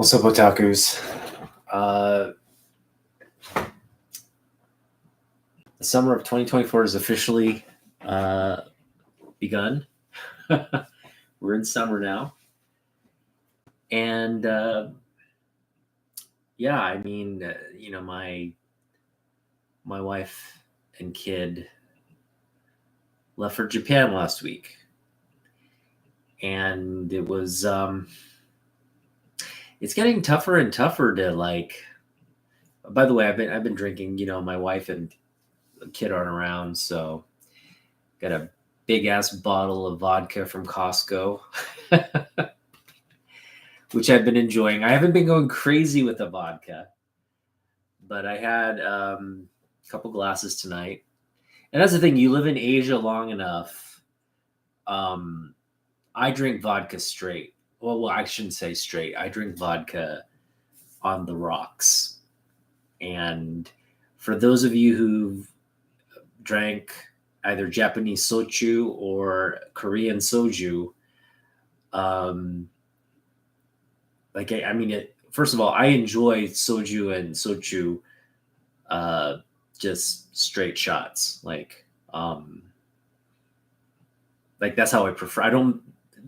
What's up, otakus? The summer of 2024 has officially begun. We're in summer now. And yeah, I mean, my wife and kid left for Japan last week. And it was it's getting tougher and tougher to by the way, I've been drinking, my wife and kid aren't around, so got a big ass bottle of vodka from Costco, which I've been enjoying. I haven't been going crazy with the vodka, but I had a couple glasses tonight. And that's the thing, you live in Asia long enough. I drink vodka straight. Well, I shouldn't say straight. I drink vodka on the rocks. And for those of you who've drank either Japanese soju or Korean soju, first of all, I enjoy soju and soju, just straight shots. Like that's how I prefer. I don't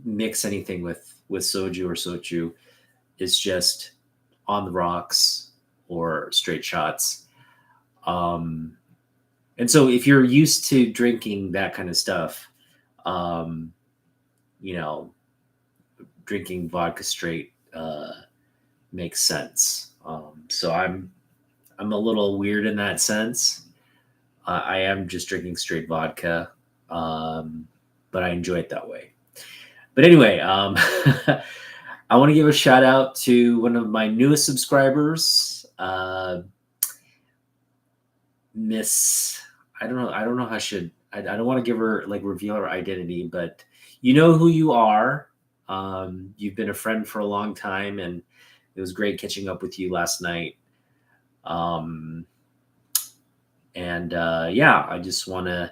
mix anything with soju or soju. It's just on the rocks or straight shots. And so if you're used to drinking that kind of stuff, drinking vodka straight makes sense. So I'm a little weird in that sense. I am just drinking straight vodka, but I enjoy it that way. But anyway, I want to give a shout out to one of my newest subscribers, Miss. I don't know how I don't want to give her reveal her identity, but you know who you are. You've been a friend for a long time, and it was great catching up with you last night. I just want to,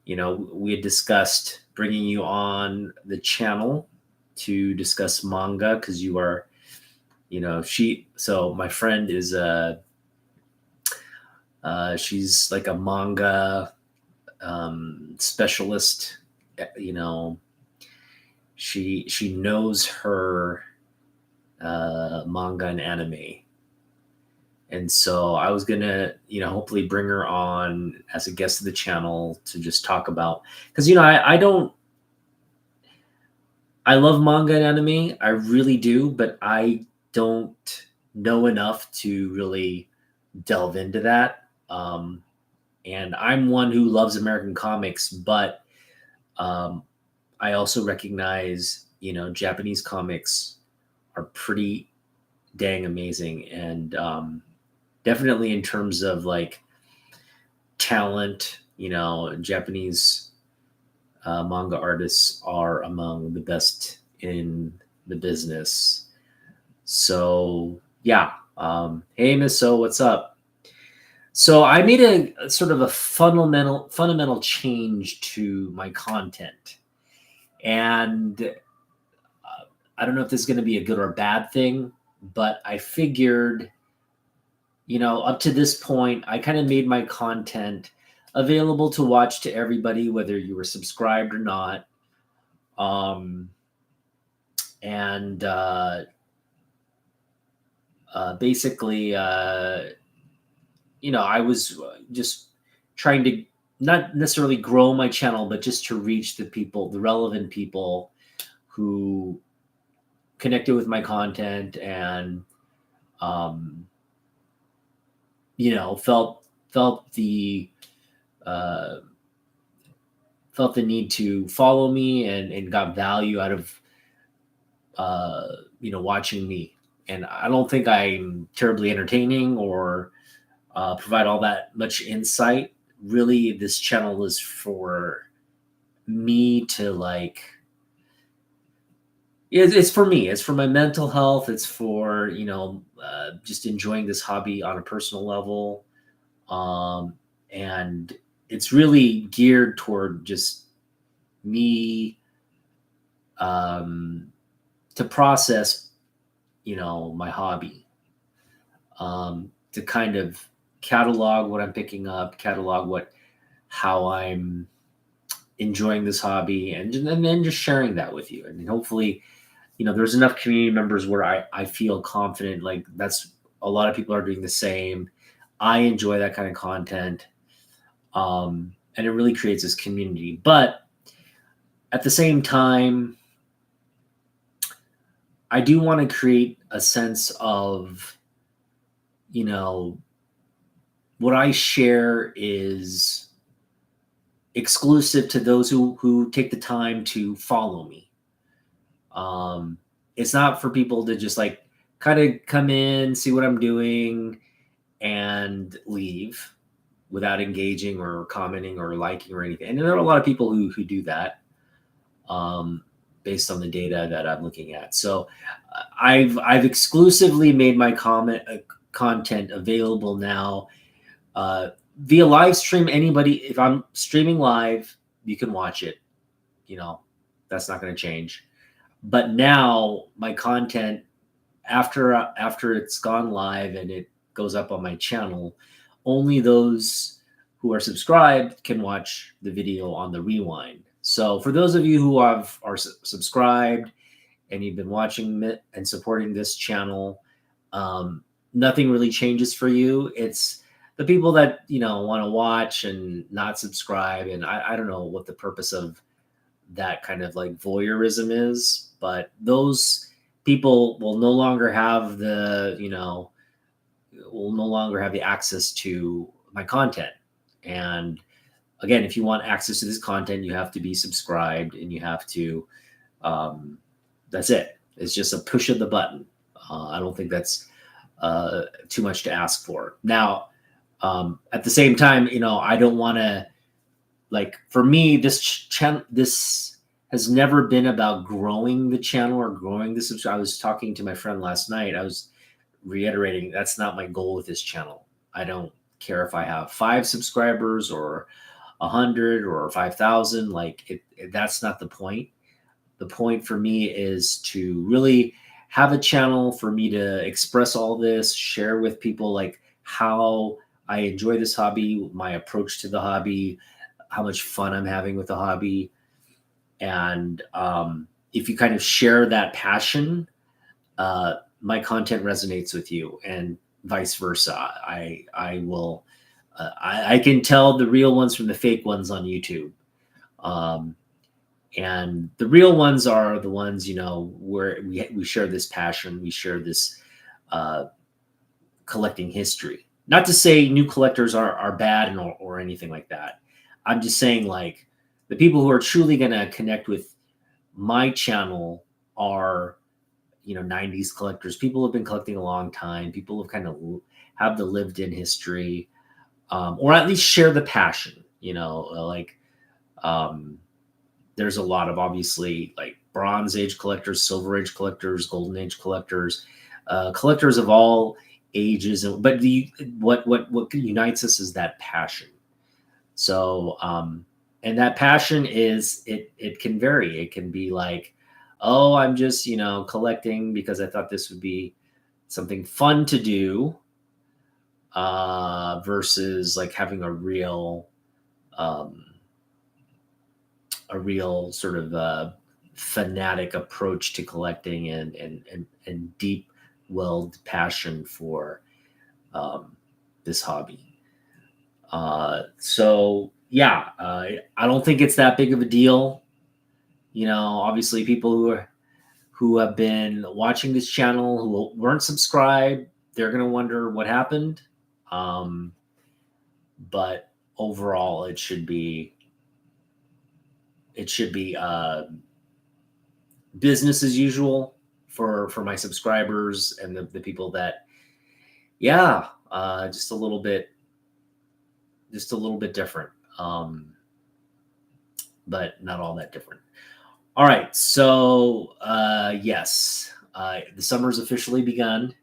we had discussed bringing you on the channel to discuss manga because you are, so my friend is she's like a manga specialist. She knows her manga and anime. And so I was gonna, hopefully bring her on as a guest of the channel to just talk about, because I love manga and anime, I really do, but I don't know enough to really delve into that. And I'm one who loves American comics, but I also recognize, Japanese comics are pretty dang amazing, and definitely in terms of talent, Japanese manga artists are among the best in the business. So yeah. Hey Miss So, what's up? So I made a sort of a fundamental change to my content, and I don't know if this is going to be a good or bad thing, but I figured, up to this point, I kind of made my content available to watch to everybody, whether you were subscribed or not. Basically, I was just trying to not necessarily grow my channel, but just to reach the relevant people who connected with my content and, felt the need to follow me and got value out of, watching me. And I don't think I'm terribly entertaining or provide all that much insight. Really, this channel is for me to it's for me. It's for my mental health. It's for, just enjoying this hobby on a personal level. And it's really geared toward just me to process my hobby, to kind of catalog what I'm picking up, catalog how I'm enjoying this hobby, and then just sharing that with you. And hopefully, there's enough community members where I feel confident, like that's a lot of people are doing the same. I enjoy that kind of content. And it really creates this community. But at the same time, I do want to create a sense of, what I share is exclusive to those who take the time to follow me. It's not for people to just like kind of come in, see what I'm doing, and leave without engaging or commenting or liking or anything. And there are a lot of people who do that, based on the data that I'm looking at. So I've exclusively made my content available now via live stream. Anybody, if I'm streaming live, you can watch it. That's not going to change. But now my content, after it's gone live and it goes up on my channel, only those who are subscribed can watch the video on the rewind. So for those of you who are subscribed and you've been watching it and supporting this channel, nothing really changes for you. It's the people that want to watch and not subscribe, and I don't know what the purpose of that kind of like voyeurism is, but those people will no longer have the access to my content. And again, if you want access to this content, you have to be subscribed, and you have to that's it. It's just a push of the button. I don't think that's too much to ask for. Now, at the same time, I don't want to, like, for me, this has never been about growing the channel or growing the subscribe. I was talking to my friend last night. I was reiterating that's not my goal with this channel. I don't care if I have 5 subscribers or 100 or 5,000. Like that's not the point. The point for me is to really have a channel for me to express all this, share with people like how I enjoy this hobby, my approach to the hobby, how much fun I'm having with the hobby. And if you kind of share that passion, my content resonates with you, and vice versa. I will, I can tell the real ones from the fake ones on YouTube. And the real ones are the ones, where we share this passion, we share this collecting history. Not to say new collectors are bad or anything like that. I'm just saying, like, the people who are truly going to connect with my channel are, 90s collectors. People who have been collecting a long time. People who kind of have the lived in history, or at least share the passion, there's a lot of, obviously, like Bronze Age collectors, Silver Age collectors, Golden Age collectors, collectors of all ages. But what unites us is that passion. So, and that passion is, it can vary. It can be like, oh, I'm just, collecting because I thought this would be something fun to do, versus like having a real sort of fanatic approach to collecting and deep-willed passion for this hobby. So yeah, I don't think it's that big of a deal. Obviously, people who have been watching this channel who weren't subscribed, they're gonna wonder what happened. But overall, it should be business as usual for my subscribers and the people that, just a little bit different, but not all that different. All right, so yes, the summer's officially begun,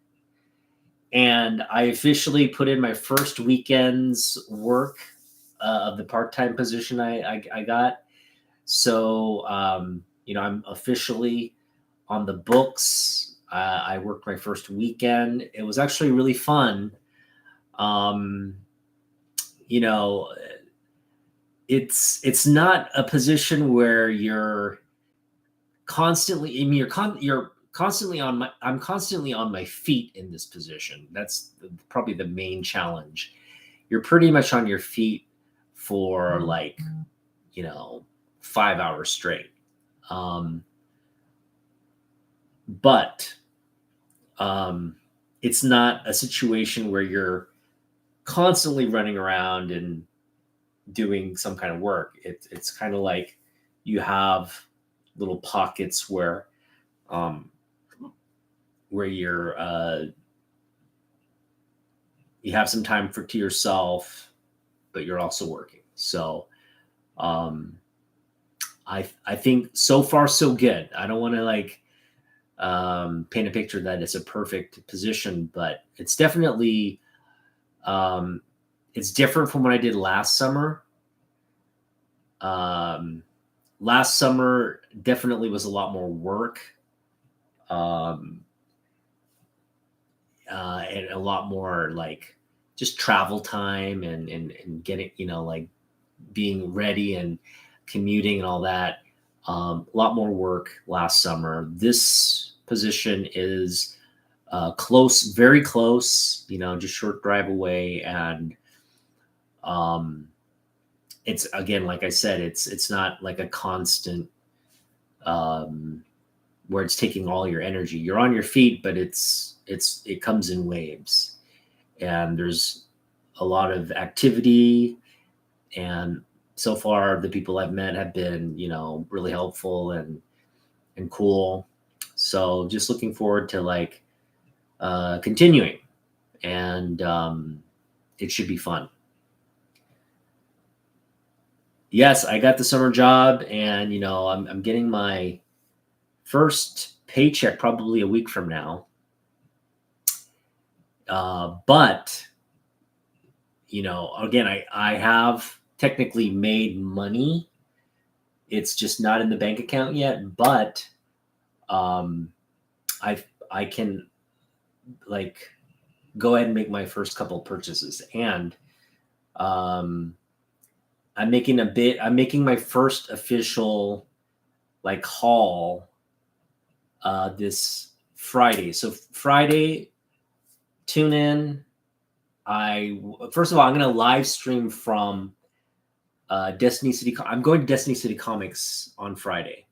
and I officially put in my first weekend's work of the part-time position I got. So, I'm officially on the books. I worked my first weekend. It was actually really fun. Um, you know, it's not a position where you're constantly. I mean, you're constantly on my. I'm constantly on my feet in this position. That's probably the main challenge. You're pretty much on your feet for like 5 hours straight. Um, but it's not a situation where you're constantly running around and doing some kind of work. It's kind of like you have little pockets um, where you have some time to yourself, but you're also working. So um, I think so far so good. I don't want to paint a picture that it's a perfect position, but it's definitely um, it's different from what I did last summer. Um, Last summer definitely was a lot more work, um, and a lot more like just travel time and getting like being ready and commuting and all that. A lot more work last summer. This position is close, very close. Just short drive away, and um, it's again, like I said, it's not like a constant um, where it's taking all your energy. You're on your feet, but it comes in waves, and there's a lot of activity. And so far, the people I've met have been really helpful and cool. So just looking forward to continuing, and it should be fun. Yes, I got the summer job, and I'm getting my first paycheck probably a week from now. But again, I have technically made money. It's just not in the bank account yet, but um, I can like go ahead and make my first couple purchases, and um, I'm making my first official haul this Friday. So Friday, tune in. First of all, I'm going to live stream from Destiny City. I'm going to Destiny City Comics on Friday,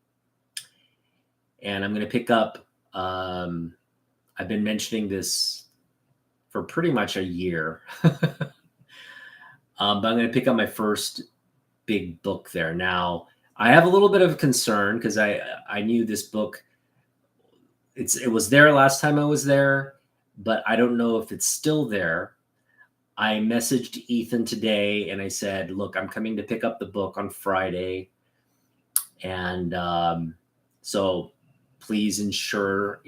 and I'm going to pick up. I've been mentioning this for pretty much a year, but I'm going to pick up my first big book there. Now, I have a little bit of concern because I knew this book. It was there last time I was there, but I don't know if it's still there. I messaged Ethan today and I said, "Look, I'm coming to pick up the book on Friday, and so please ensure,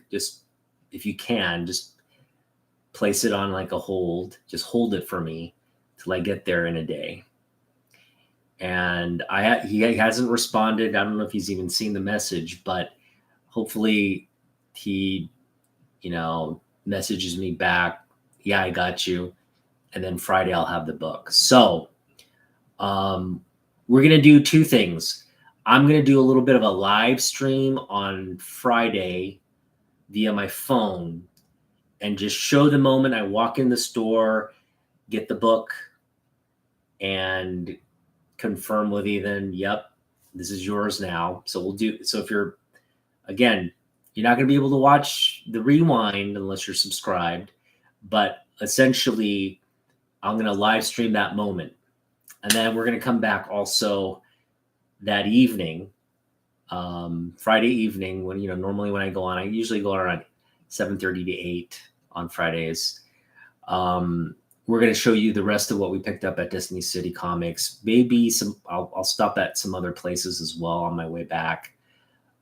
just if you can, just place it on a hold. Just hold it for me till I get there in a day." And he hasn't responded. I don't know if he's even seen the message, but hopefully he, messages me back. Yeah, I got you. And then Friday I'll have the book. So we're going to do two things. I'm going to do a little bit of a live stream on Friday via my phone and just show the moment I walk in the store, get the book, and confirm with Ethan, yep, this is yours now. So if you're not going to be able to watch the rewind unless you're subscribed, but essentially I'm going to live stream that moment. And then we're going to come back also that evening, Friday evening, when, normally when I go on, I usually go around 7:30 to 8 on Fridays. We're going to show you the rest of what we picked up at Destiny City Comics. Maybe I'll stop at some other places as well on my way back.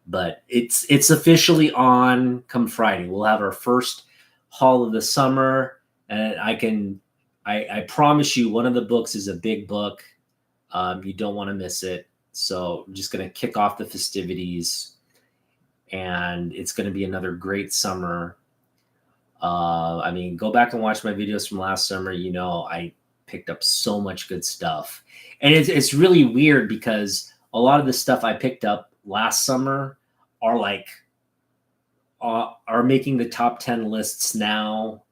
But it's officially on come Friday. We'll have our first haul of the summer, and I promise you, one of the books is a big book. You don't want to miss it. So I'm just going to kick off the festivities, and it's going to be another great summer. I mean, go back and watch my videos from last summer. You know, I picked up so much good stuff, and it's really weird because a lot of the stuff I picked up last summer are like are making the top 10 lists now.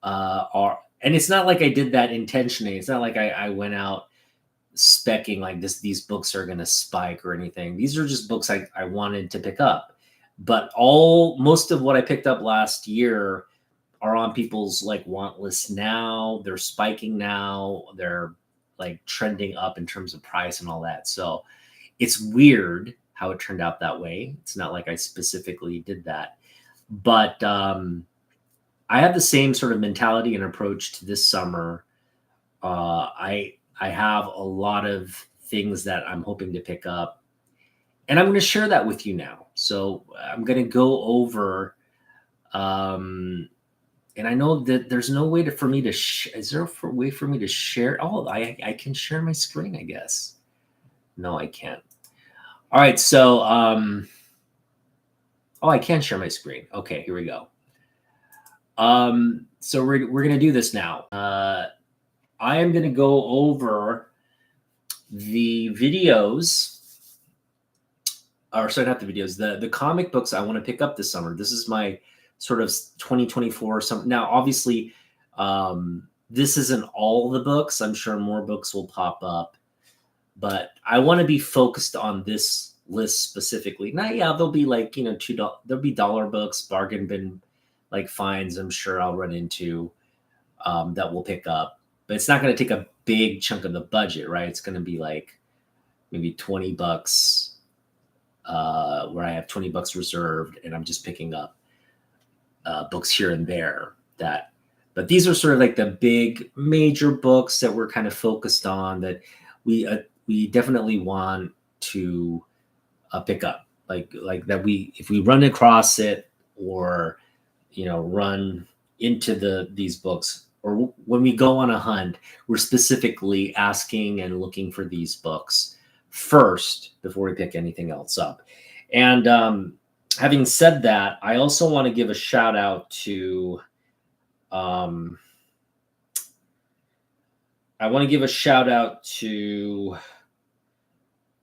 And it's not like I did that intentionally. It's not like I went out specking like these books are going to spike or anything. These are just books I wanted to pick up. But most of what I picked up last year are on people's like want lists now. They're spiking now. They're like trending up in terms of price and all that. So it's weird how it turned out that way. It's not like I specifically did that. But I have the same sort of mentality and approach to this summer. I have a lot of things that I'm hoping to pick up, and I'm going to share that with you now. So I'm going to go over, and I know that there's no way for me to. Is there a way for me to share? Oh, I can share my screen, I guess. No, I can't. All right, so oh, I can share my screen. Okay, here we go. So we're gonna do this now. I am gonna go over the videos, or sorry, not the videos, the comic books I want to pick up this summer. This is my sort of 2024 something. Now, obviously, this isn't all the books. I'm sure more books will pop up, but I want to be focused on this list specifically. Now, yeah, there'll be like, you know, there'll be dollar books, bargain bin like finds. I'm sure I'll run into that we'll pick up, but it's not going to take a big chunk of the budget, right? It's going to be like maybe $20 where I have $20 reserved, and I'm just picking up books here and there. But these are sort of like the big major books that we're kind of focused on that we definitely want to pick up, like that if we run across it or run into these books, or when we go on a hunt, we're specifically asking and looking for these books first before we pick anything else up. And having said that, I also want to give a shout out to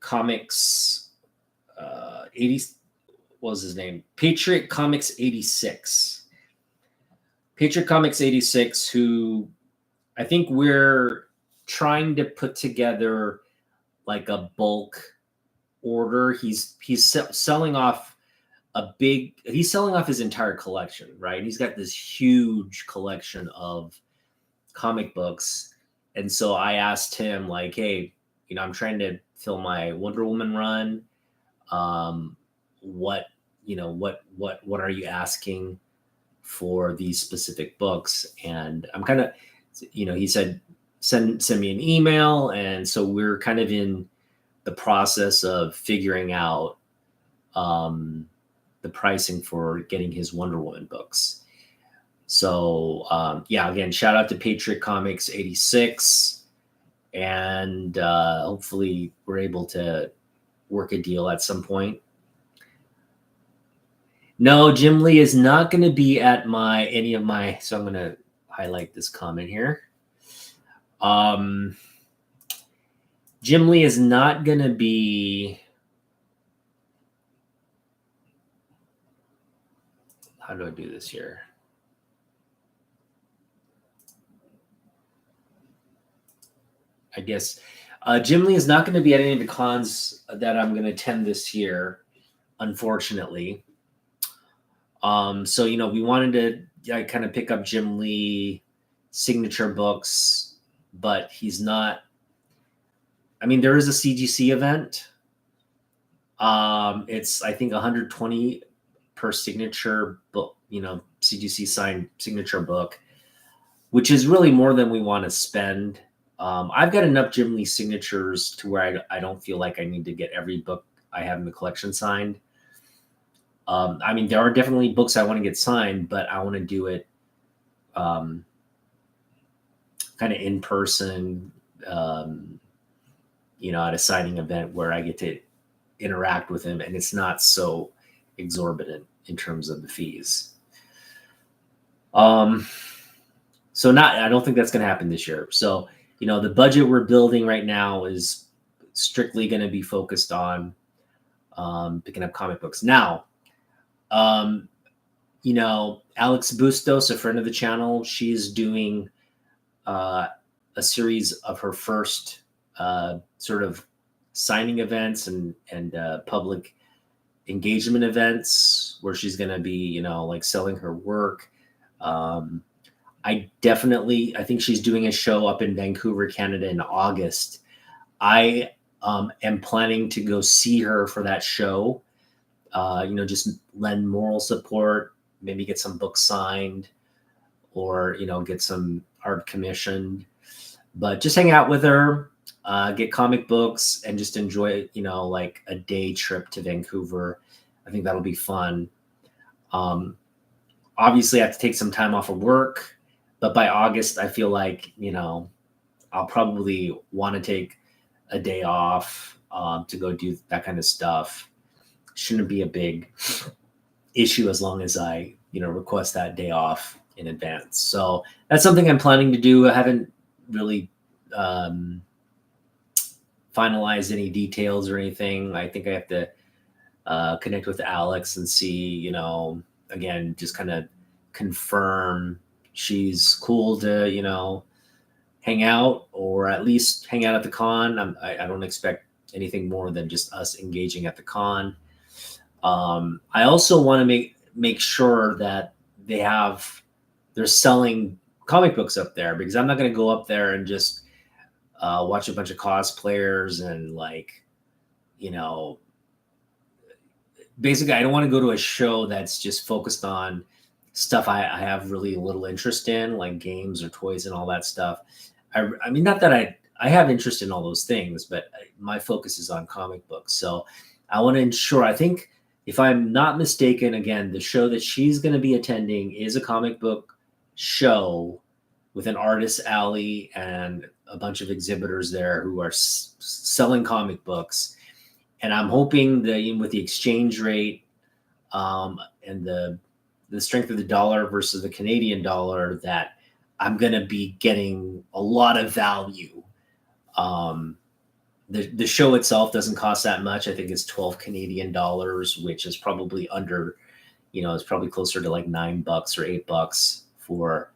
Comics 80. What was his name? Patriot Comics 86. Patriot Comics 86, who I think we're trying to put together like a bulk order. He's selling off he's selling off his entire collection, right? He's got this huge collection of comic books. And so I asked him, like, hey, I'm trying to fill my Wonder Woman run. What are you asking for these specific books? And I'm kind of, he said, send me an email. And so we're kind of in the process of figuring out the pricing for getting his Wonder Woman books. So again, shout out to Patriot Comics 86. And hopefully we're able to work a deal at some point. No, Jim Lee is not going to be at any of my. So I'm going to highlight this comment here. Jim Lee is not going to be. How do I do this here? I guess Jim Lee is not going to be at any of the cons that I'm going to attend this year, unfortunately. So, we wanted to kind of pick up Jim Lee signature books, but he's not. I mean, there is a CGC event. It's, I think, $120 per signature book, CGC signed signature book, which is really more than we want to spend. I've got enough Jim Lee signatures to where I don't feel like I need to get every book I have in the collection signed. I mean, there are definitely books I want to get signed, but I want to do it kind of in person, at a signing event where I get to interact with him, and it's not so exorbitant in terms of the fees. So I don't think that's going to happen this year. So, the budget we're building right now is strictly going to be focused on picking up comic books. Now, Alex Bustos, a friend of the channel, she's doing a series of her first sort of signing events and public engagement events where she's going to be, like selling her work. I think she's doing a show up in Vancouver, Canada in August. I am planning to go see her for that show. Just lend moral support, maybe get some books signed or, get some art commissioned, but just hang out with her, get comic books and just enjoy, like a day trip to Vancouver. I think that'll be fun. Obviously I have to take some time off of work, but by August, I feel like, I'll probably want to take a day off to go do that kind of stuff. Shouldn't be a big issue as long as I, request that day off in advance. So that's something I'm planning to do. I haven't really finalized any details or anything. I think I have to connect with Alex and see, again, just kind of confirm she's cool to, hang out or at least hang out at the con. I don't expect anything more than just us engaging at the con. I also want to make sure that they're selling comic books up there, because I'm not going to go up there and just watch a bunch of cosplayers and basically I don't want to go to a show that's just focused on stuff I have really little interest in, like games or toys and all that stuff. I mean, not that I have interest in all those things, but my focus is on comic books. So I want to ensure, I think if I'm not mistaken, again, the show that she's going to be attending is a comic book show with an artist alley and a bunch of exhibitors there who are selling comic books. And I'm hoping that with the exchange rate and the strength of the dollar versus the Canadian dollar, that I'm going to be getting a lot of value. The show itself doesn't cost that much. I think it's 12 Canadian dollars, which is probably under, it's probably closer to like $9 or $8 for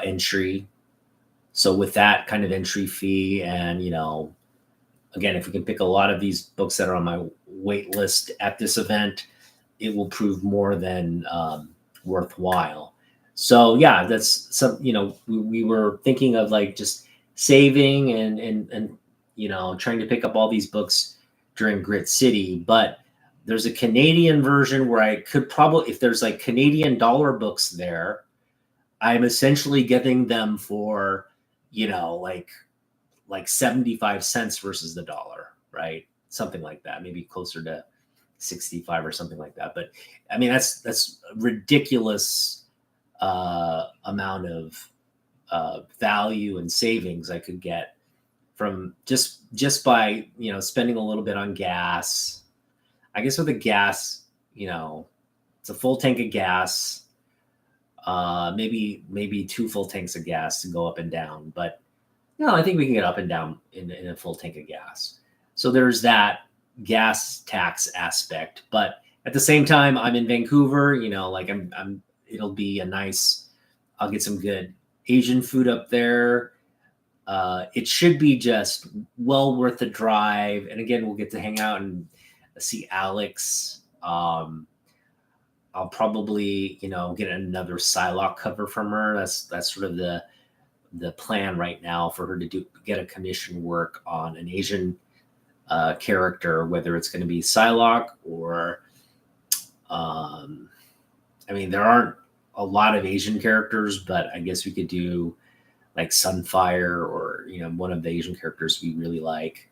entry. So with that kind of entry fee and, again, if we can pick a lot of these books that are on my wait list at this event, it will prove more than worthwhile. So yeah, that's some, we were thinking of like just saving and trying to pick up all these books during Grit City, but there's a Canadian version where I could probably, if there's like Canadian dollar books there, I'm essentially getting them for, like 75 cents versus the dollar, right? Something like that, maybe closer to 65 or something like that. But I mean, that's a ridiculous amount of value and savings I could get from just by, spending a little bit on gas. I guess with the gas, it's a full tank of gas, maybe 2 full tanks of gas to go up and down. But I think we can get up and down in a full tank of gas. So there's that gas tax aspect. But at the same time, I'm in Vancouver, it'll be I'll get some good Asian food up there. It should be just well worth the drive. And again, we'll get to hang out and see Alex. I'll probably, get another Psylocke cover from her. That's sort of the plan right now for her to get a commission work on an Asian character, whether it's going to be Psylocke or, there aren't a lot of Asian characters, but I guess we could do like Sunfire or, one of the Asian characters we really like.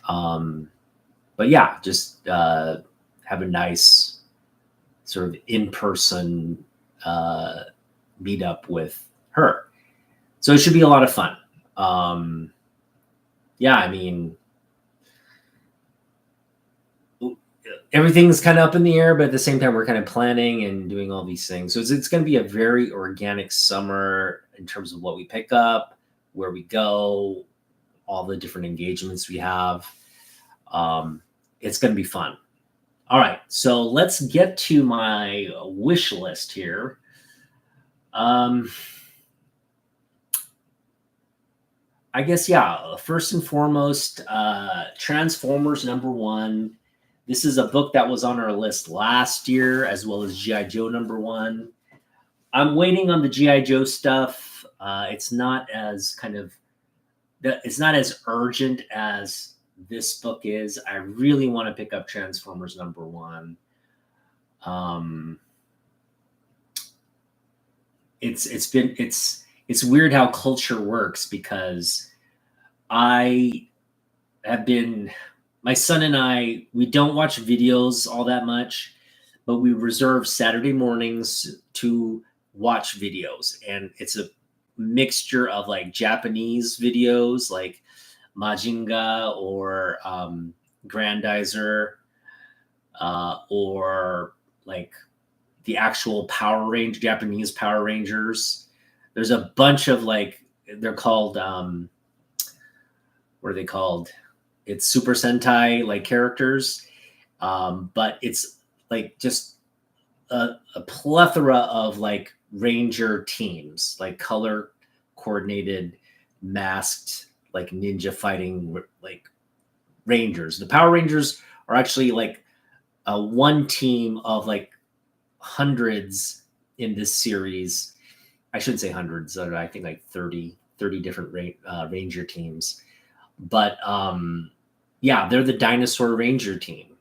But yeah, just have a nice sort of in-person meetup with her. So it should be a lot of fun. Yeah, everything's kind of up in the air, but at the same time, we're kind of planning and doing all these things. So it's going to be a very organic summer in terms of what we pick up, where we go, all the different engagements we have. It's going to be fun. All right, so let's get to my wish list here. I guess, yeah, first and foremost, Transformers #1. This is a book that was on our list last year, as well as G.I. Joe #1. I'm waiting on the G.I. Joe stuff. It's not as it's not as urgent as this book is. I really want to pick up Transformers #1. It's weird how culture works, because my son and I, we don't watch videos all that much, but we reserve Saturday mornings to watch videos. And it's a mixture of like Japanese videos like Majinga or Grandizer, or like the actual Japanese Power Rangers. There's a bunch of like, they're called, what are they called? It's Super Sentai like characters, but it's like just a plethora of like Ranger teams, like color coordinated, masked, like ninja fighting like Rangers. The Power Rangers are actually like one team of like hundreds in this series. I shouldn't say hundreds. I think like 30 different Ranger teams. But yeah, they're the Dinosaur Ranger team.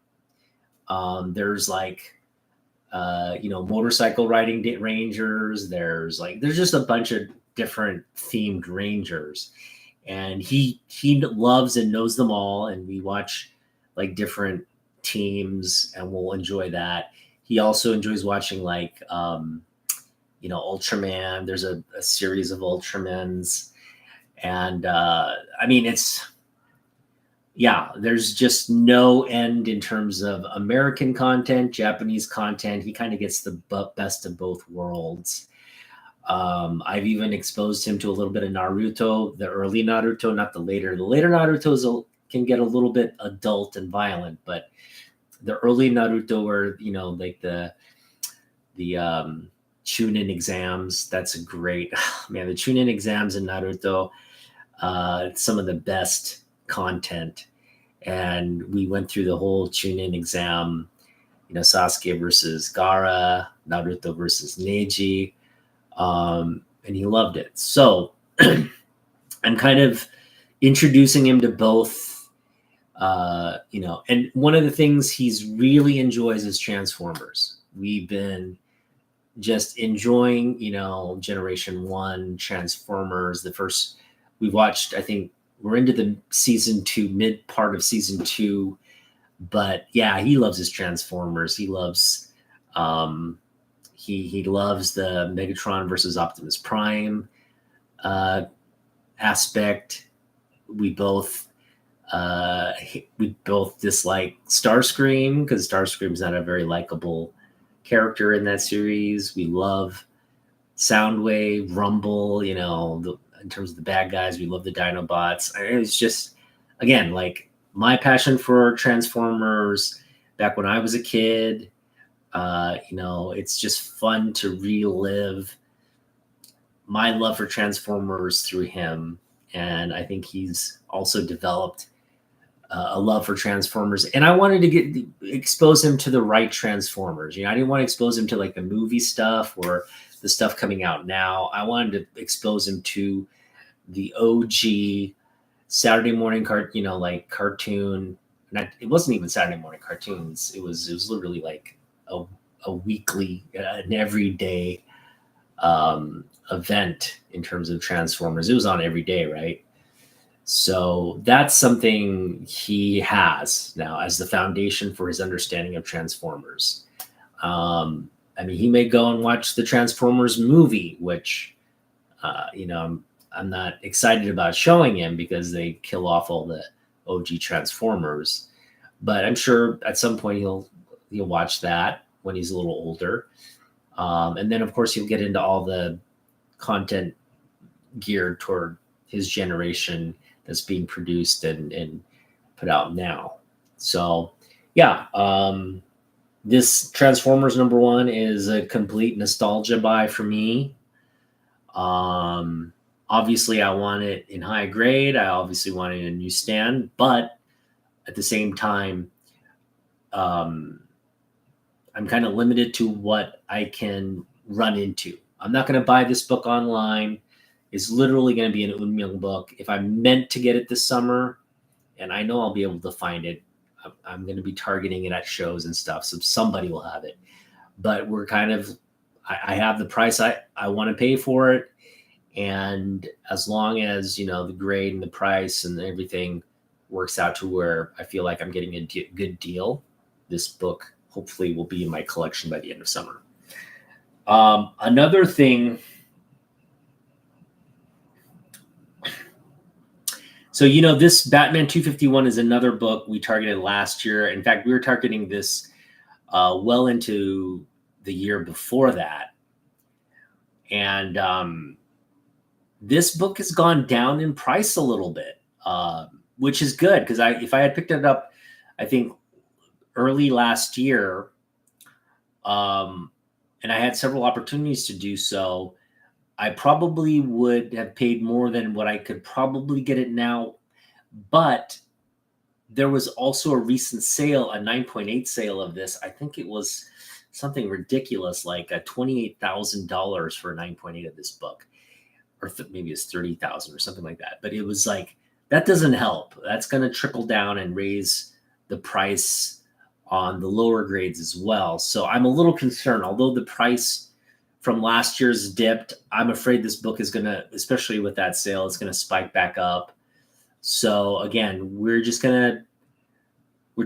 There's like motorcycle riding Rangers. There's just a bunch of different themed Rangers, and he loves and knows them all. And we watch like different teams, and we'll enjoy that. He also enjoys watching like Ultraman. There's a series of Ultramans, and I mean, there's just no end in terms of American content, Japanese content. He kind of gets the best of both worlds. I've even exposed him to a little bit of Naruto, the early Naruto, not the later. The later Naruto can get a little bit adult and violent, but the early Naruto, where like the Chunin exams, that's a great man. The Chunin exams in Naruto, some of the best content. And we went through the whole Chunin exam, Sasuke versus Gaara, Naruto versus Neji, and he loved it. So I'm kind of introducing him to both, and one of the things he's really enjoys is Transformers. We've been just enjoying, Generation 1 Transformers. We've watched, I think we're into the season 2, mid part of season 2, but yeah, he loves his Transformers. He loves, he loves the Megatron versus Optimus Prime aspect. We both dislike Starscream, because Starscream's not a very likable character in that series. We love Soundwave, Rumble, in terms of the bad guys. We love the Dinobots. It's just, again, like my passion for Transformers back when I was a kid. It's just fun to relive my love for Transformers through him. And I think he's also developed a love for Transformers. And I wanted to expose him to the right Transformers. I didn't want to expose him to like the movie stuff or the stuff coming out now. I wanted to expose him to the OG Saturday morning cartoon. It wasn't even Saturday morning cartoons. It was literally like a weekly, an everyday event in terms of Transformers. It was on every day, right? So that's something he has now as the foundation for his understanding of Transformers. He may go and watch the Transformers movie, which, I'm not excited about showing him, because they kill off all the OG Transformers. but I'm sure at some point he'll watch that when he's a little older. And then of course he'll get into all the content geared toward his generation that's being produced and put out now. So yeah, this Transformers #1 is a complete nostalgia buy for me. Obviously I want it in high grade. I obviously want it in a newsstand, but at the same time, I'm kind of limited to what I can run into. I'm not going to buy this book online. It's literally going to be an Unmyung book. If I'm meant to get it this summer, and I know I'll be able to find it, I'm going to be targeting it at shows and stuff, so somebody will have it. But we're kind of, I have the price I want to pay for it, and as long as the grade and the price and everything works out to where I feel like I'm getting a good deal, this book hopefully will be in my collection by the end of summer. Another thing. So, this Batman 251 is another book we targeted last year. In fact, we were targeting this well into the year before that. And this book has gone down in price a little bit, which is good because if I had picked it up, I think early last year, and I had several opportunities to do so, I probably would have paid more than what I could probably get it now. But there was also a recent sale, a 9.8 sale of this. I think it was something ridiculous, like $28,000 for a 9.8 of this book, or maybe it's 30,000 or something like that. But it was like, that doesn't help. That's going to trickle down and raise the price on the lower grades as well. So I'm a little concerned, although the price from last year's dipped. I'm afraid this book is going to, especially with that sale, it's going to spike back up. So again, we're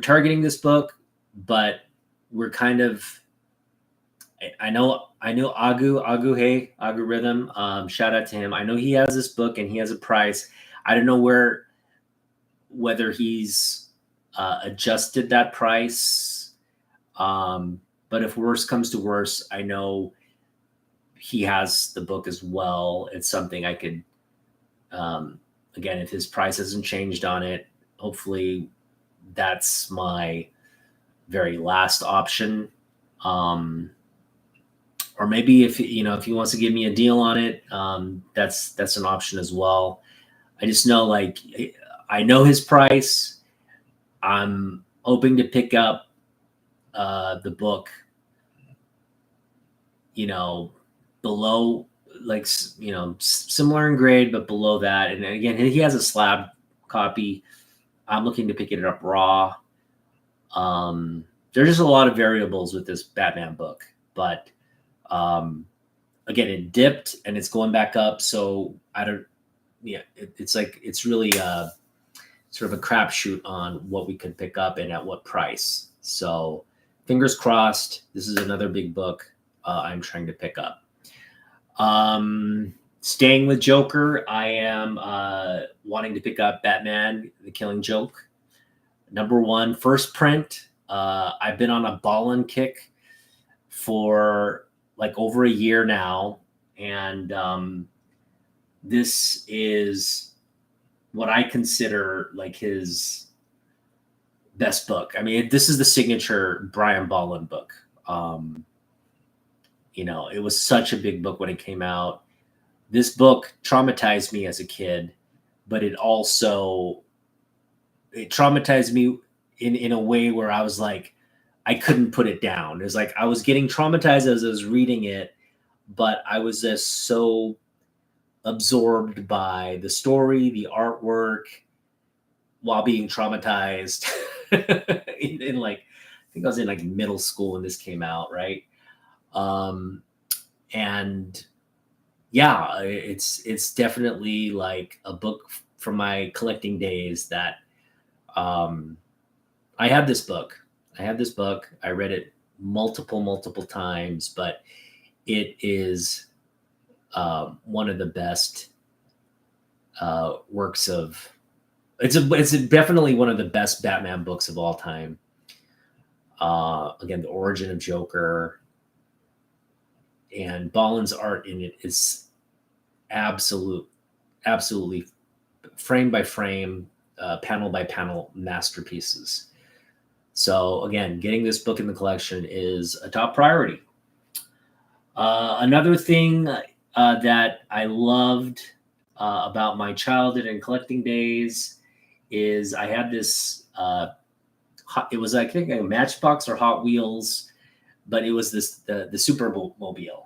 targeting this book, but we're kind of, I know Agu Rhythm, shout out to him. I know he has this book and he has a price. I don't know whether he's adjusted that price. But if worse comes to worse, I know he has the book as well. It's something I could, again, if his price hasn't changed on it, hopefully that's my very last option. Or maybe if he wants to give me a deal on it, that's an option as well. I just know, I know his price. I'm hoping to pick up the book, below, similar in grade, but below that. And again, he has a slab copy. I'm looking to pick it up raw. There's just a lot of variables with this Batman book, but again, it dipped and it's going back up. So it's really sort of a crapshoot on what we could pick up and at what price. So fingers crossed. This is another big book I'm trying to pick up. Staying with Joker, I am wanting to pick up Batman, The Killing Joke, #1, first print. I've been on a ballin' kick for over a year now, and this is what I consider his best book. I mean, this is the signature Brian Bolland book. It was such a big book when it came out. This book traumatized me as a kid, but it traumatized me in a way where I was like, I couldn't put it down. It was like I was getting traumatized as I was reading it, but I was just so absorbed by the story, the artwork, while being traumatized. in I think I was in middle school when this came out, right? And yeah, it's definitely a book from my collecting days that I have this book. I read it multiple times, but it is one of the best works of it's definitely one of the best Batman books of all time. Again, the origin of Joker, and Ballin's art in it is absolutely frame by frame, panel by panel masterpieces. So again, getting this book in the collection is a top priority. Another thing that I loved about my childhood and collecting days is I had this. It was, I think, a Matchbox or Hot Wheels, but it was the Supermobile.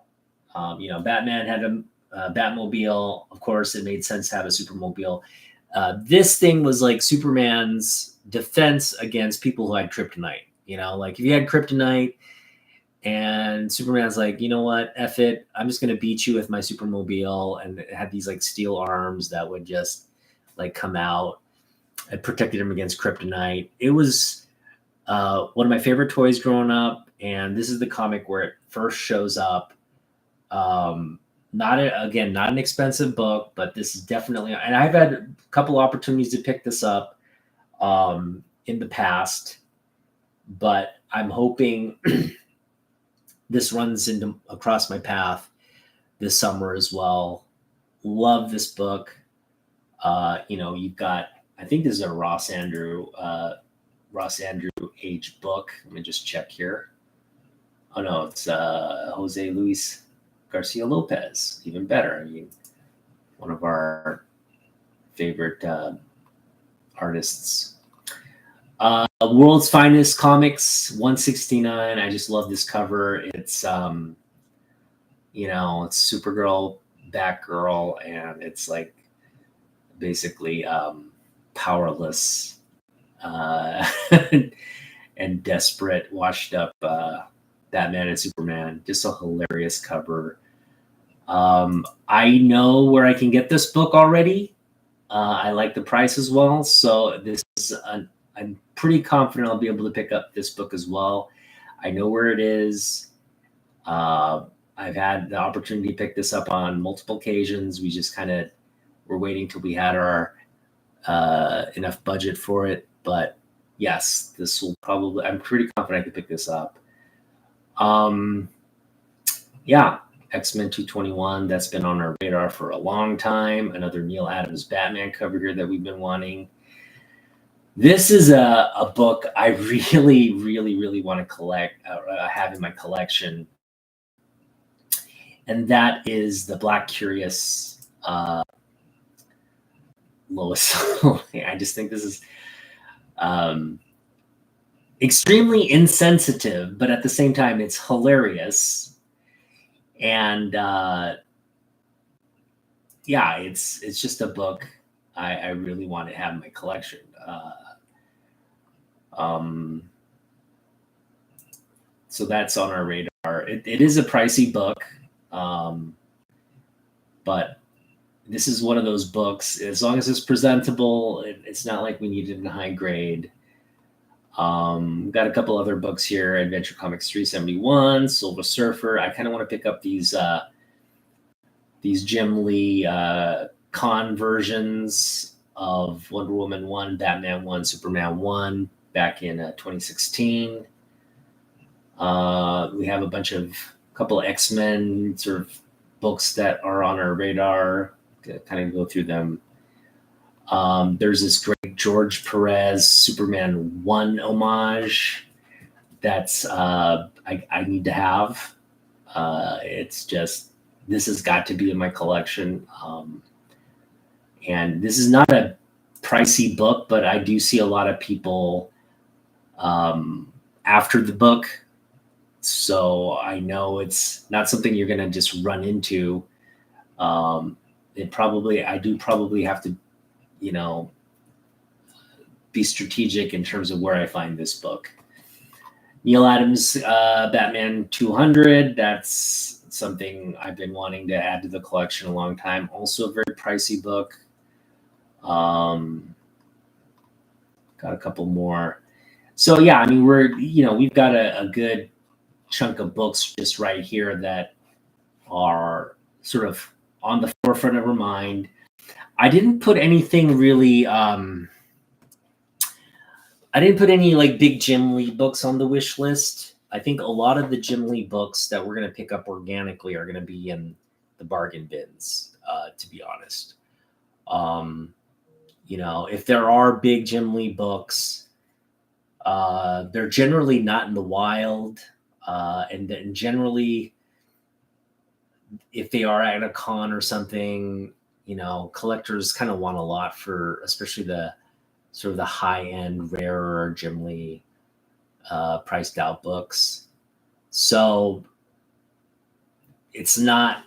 Batman had a Batmobile. Of course, it made sense to have a Supermobile. This thing was like Superman's defense against people who had kryptonite. Like if you had kryptonite and Superman's like, you know what, F it, I'm just going to beat you with my Supermobile. And it had these like steel arms that would just like come out. It protected him against kryptonite. It was one of my favorite toys growing up. And this is the comic where it first shows up. Not an expensive book, but this is definitely, and I've had a couple opportunities to pick this up in the past, but I'm hoping this runs across my path this summer as well. Love this book. You've got, I think this is a Ross Andrew age book. Let me just check here. Oh no, it's Jose Luis Garcia Lopez. Even better. I mean, one of our favorite artists. World's Finest Comics 169. I just love this cover. It's it's Supergirl, Batgirl, and it's like basically powerless and desperate, washed up Batman and Superman. Just a hilarious cover. I know where I can get this book already. I like the price as well. So this is I'm pretty confident I'll be able to pick up this book as well. I know where it is. I've had the opportunity to pick this up on multiple occasions. We just we're waiting till we had our enough budget for it. But yes, this will probably, I'm pretty confident I could pick this up. X-Men 221, that's been on our radar for a long time. Another Neil Adams Batman cover here that we've been wanting. This is a book I really, really, really want to collect, have in my collection. And that is the Black Curious Lois Lane. I just think this is extremely insensitive, but at the same time, it's hilarious. And it's just a book I really want to have in my collection. So that's on our radar. It is a pricey book, but this is one of those books. As long as it's presentable, it's not like we need it in high grade. We've got a couple other books here: Adventure Comics 371, Silver Surfer. I kind of want to pick up these Jim Lee con versions of Wonder Woman 1, Batman 1, Superman 1 back in 2016. We have a couple of X-Men sort of books that are on our radar. Kind of go through them. There's this great George Perez Superman 1 homage that's I need to have. It's just, this has got to be in my collection. And this is not a pricey book, but I do see a lot of people after the book. So I know it's not something you're going to just run into. I do probably have to, be strategic in terms of where I find this book. Neil Adams, Batman 200. That's something I've been wanting to add to the collection a long time. Also a very pricey book. Got a couple more. So yeah, I mean, we've got a good chunk of books just right here that are sort of on the forefront of our mind. I didn't put anything really I didn't put any like big Jim Lee books on the wish list. I think a lot of the Jim Lee books that we're going to pick up organically are going to be in the bargain bins, to be honest. Um, if there are big Jim Lee books, they're generally not in the wild. And then generally, if they are at a con or something, collectors kind of want a lot for, especially the sort of the high end, rarer, Jim Lee priced out books. So it's not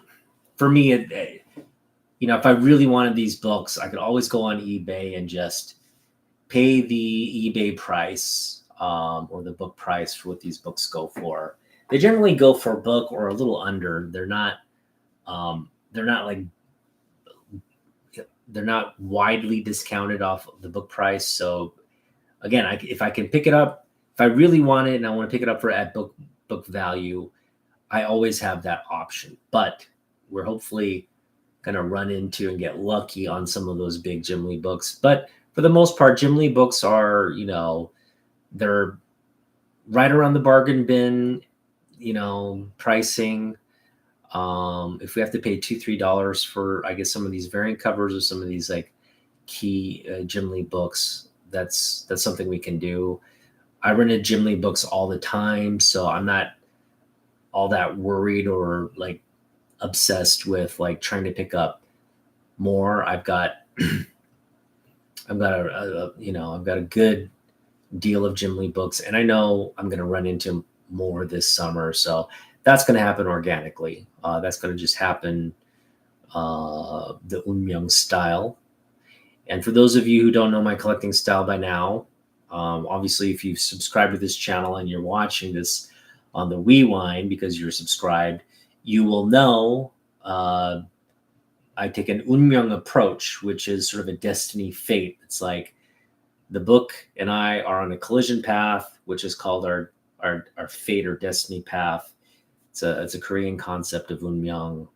for me. If I really wanted these books, I could always go on eBay and just pay the eBay price or the book price for what these books go for. They generally go for a book or a little under. They're not like they're not widely discounted off the book price. So again, if I can pick it up, if I really want it and I want to pick it up at book value, I always have that option. But we're hopefully going to run into and get lucky on some of those big Jim Lee books. But for the most part, Jim Lee books are, they're right around the bargain bin, pricing. If we have to pay $2-3 for, I guess, some of these variant covers or some of these like key Jim Lee books, that's something we can do. I run into Jim Lee books all the time, so I'm not all that worried or like obsessed with like trying to pick up more. I've got I've got a good deal of Jim Lee books, and I know I'm going to run into more this summer, so that's going to happen organically. That's going to just happen the Unmyeong style. And for those of you who don't know my collecting style by now, obviously if you've subscribed to this channel and you're watching this on the Rewind because you're subscribed, you will know I take an Unmyeong approach, which is sort of a destiny fate. It's like the book and I are on a collision path, which is called our fate or destiny path. It's a Korean concept of Unmyeong.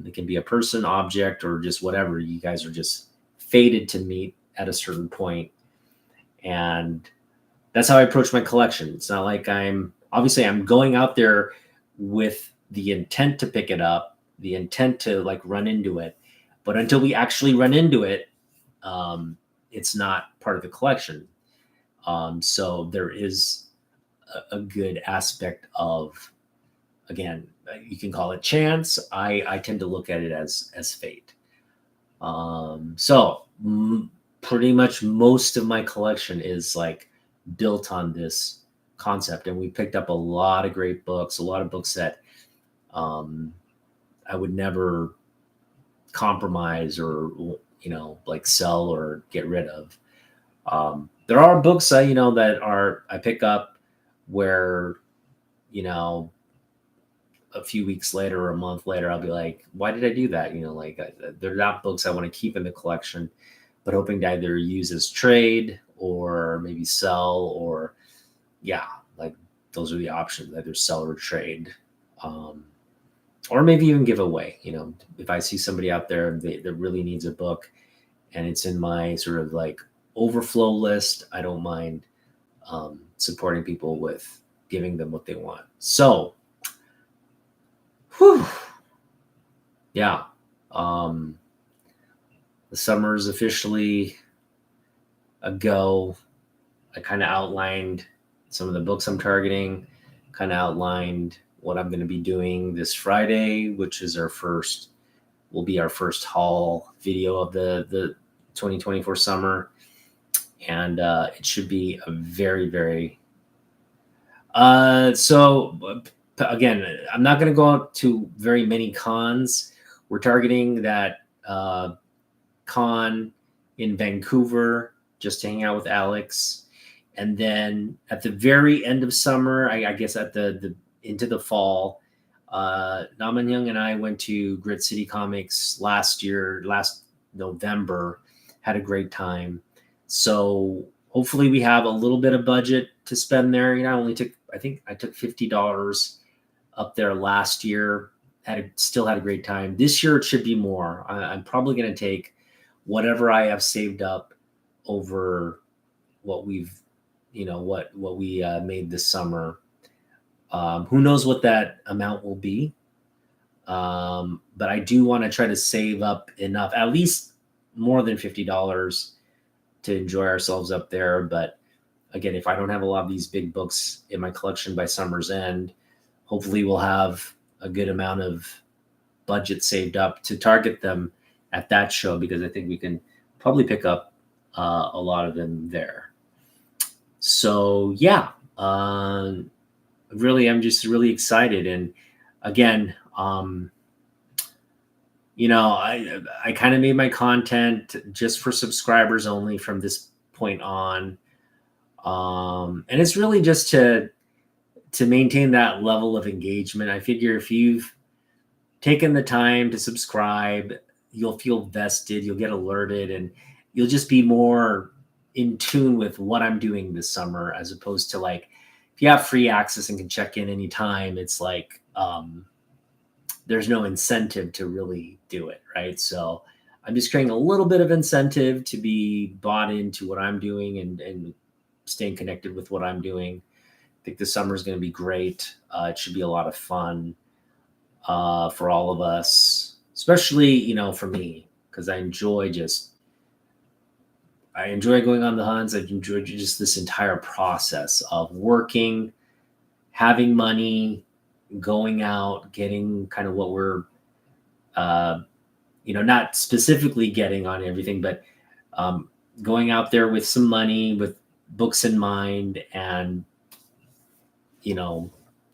It can be a person, object, or just whatever. You guys are just fated to meet at a certain point. And that's how I approach my collection. It's not like I'm going out there with the intent to pick it up, the intent to like run into it. But until we actually run into it, it's not part of the collection. So there is a good aspect of, again, you can call it chance. I tend to look at it as fate. Pretty much most of my collection is like built on this concept, and we picked up a lot of great books, a lot of books that I would never compromise or like sell or get rid of. There are books that I pick up where a few weeks later or a month later I'll be like, why did I do that? They're not books I want to keep in the collection, but hoping to either use as trade or maybe sell, or like those are the options, either sell or trade, or maybe even give away. If I see somebody out there that really needs a book and it's in my sort of like overflow list, I don't mind supporting people with giving them what they want. So yeah, the summer is officially a go. I kind of outlined some of the books I'm targeting, kind of outlined what I'm going to be doing this Friday, which is will be our first haul video of the 2024 summer. And it should be a very, very, so again, I'm not going to go out to very many cons. We're targeting that con in Vancouver just to hang out with Alex. And then at the very end of summer, I guess at the into the fall, Naman Young and I went to Grid City Comics last November, had a great time. So hopefully we have a little bit of budget to spend there. I think I took $50 up there last year. Still had a great time. This year it should be more. I'm probably going to take whatever I have saved up over what we've what we made this summer. Who knows what that amount will be? But I do want to try to save up enough, at least more than $50, to enjoy ourselves up there. But again, if I don't have a lot of these big books in my collection by summer's end, hopefully we'll have a good amount of budget saved up to target them at that show, because I think we can probably pick up a lot of them there. So yeah, really, I'm just really excited. And again, I kind of made my content just for subscribers only from this point on. And it's really just to maintain that level of engagement. I figure if you've taken the time to subscribe, you'll feel vested, you'll get alerted, and you'll just be more in tune with what I'm doing this summer, as opposed to like, if you have free access and can check in anytime, it's like, there's no incentive to really do it, right? So I'm just creating a little bit of incentive to be bought into what I'm doing and staying connected with what I'm doing. I think this summer is going to be great. It should be a lot of fun for all of us, especially, for me, because I enjoy going on the hunts. I've enjoyed just this entire process of working, having money, going out, getting kind of what we're, not specifically getting on everything, but going out there with some money, with books in mind, and,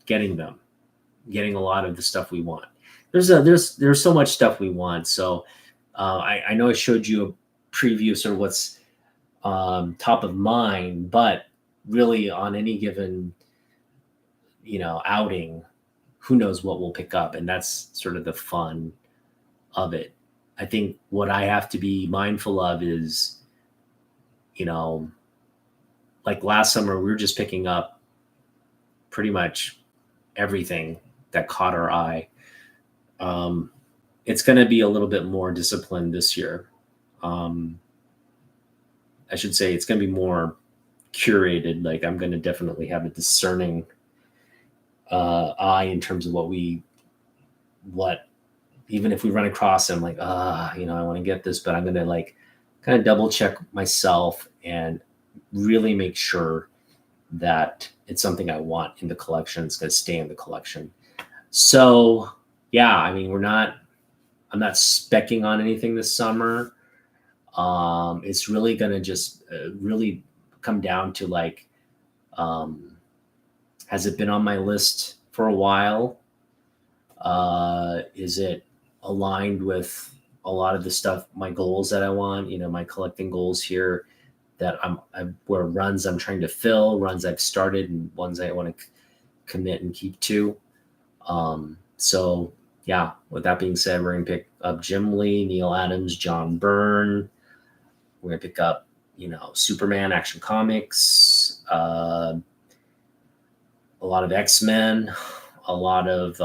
getting a lot of the stuff we want. There's so much stuff we want. So I know I showed you a preview, sort of what's top of mind, but really on any given, outing, who knows what we'll pick up. And that's sort of the fun of it. I think what I have to be mindful of is, like last summer, we were just picking up pretty much everything that caught our eye. It's going to be a little bit more disciplined this year. I should say it's going to be more curated. Like, I'm going to definitely have a discerning eye in terms of what even if we run across them, like, I want to get this, but I'm going to like kind of double check myself and really make sure that it's something I want in the collection. It's going to stay in the collection. So yeah, I mean, I'm not speccing on anything this summer. It's really going to just really come down to like, has it been on my list for a while? Is it aligned with a lot of the stuff, my goals that I want, my collecting goals here, that where runs I'm trying to fill, runs I've started, and ones I want to commit and keep to. So yeah, with that being said, we're going to pick up Jim Lee, Neil Adams, John Byrne. We're going to pick up, Superman, Action Comics, a lot of X-Men, a lot of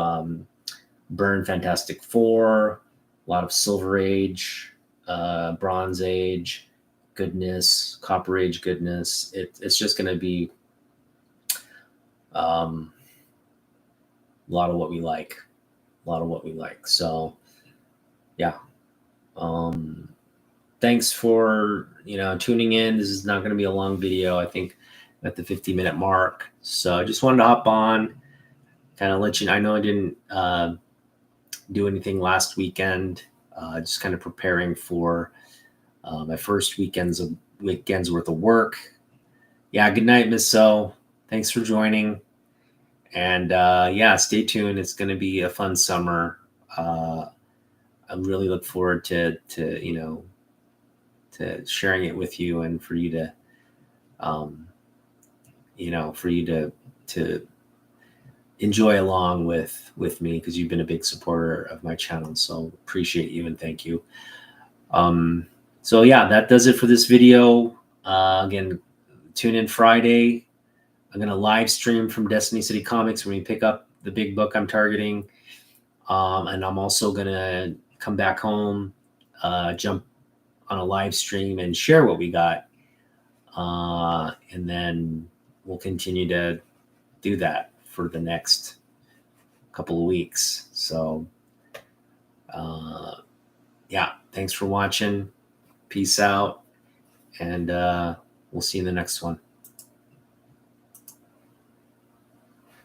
Byrne Fantastic Four, a lot of Silver Age, Bronze Age goodness, Copper Age goodness. It's just going to be a lot of what we like. So yeah. Thanks for, tuning in. This is not going to be a long video. I think at the 50-minute mark. So I just wanted to hop on, kind of let you know. I know I didn't do anything last weekend. Just kind of preparing for my first weekend's worth of work. Yeah, good night, Miss So. Thanks for joining. And yeah, stay tuned. It's going to be a fun summer. I really look forward to sharing it with you, and for you to to enjoy along with me, because you've been a big supporter of my channel. So appreciate you and thank you. So yeah, that does it for this video. Again, tune in Friday. I'm going to live stream from Destiny City Comics when we pick up the big book I'm targeting. And I'm also going to come back home, jump on a live stream and share what we got. And then we'll continue to do that for the next couple of weeks. So, yeah, thanks for watching. Peace out. And we'll see you in the next one.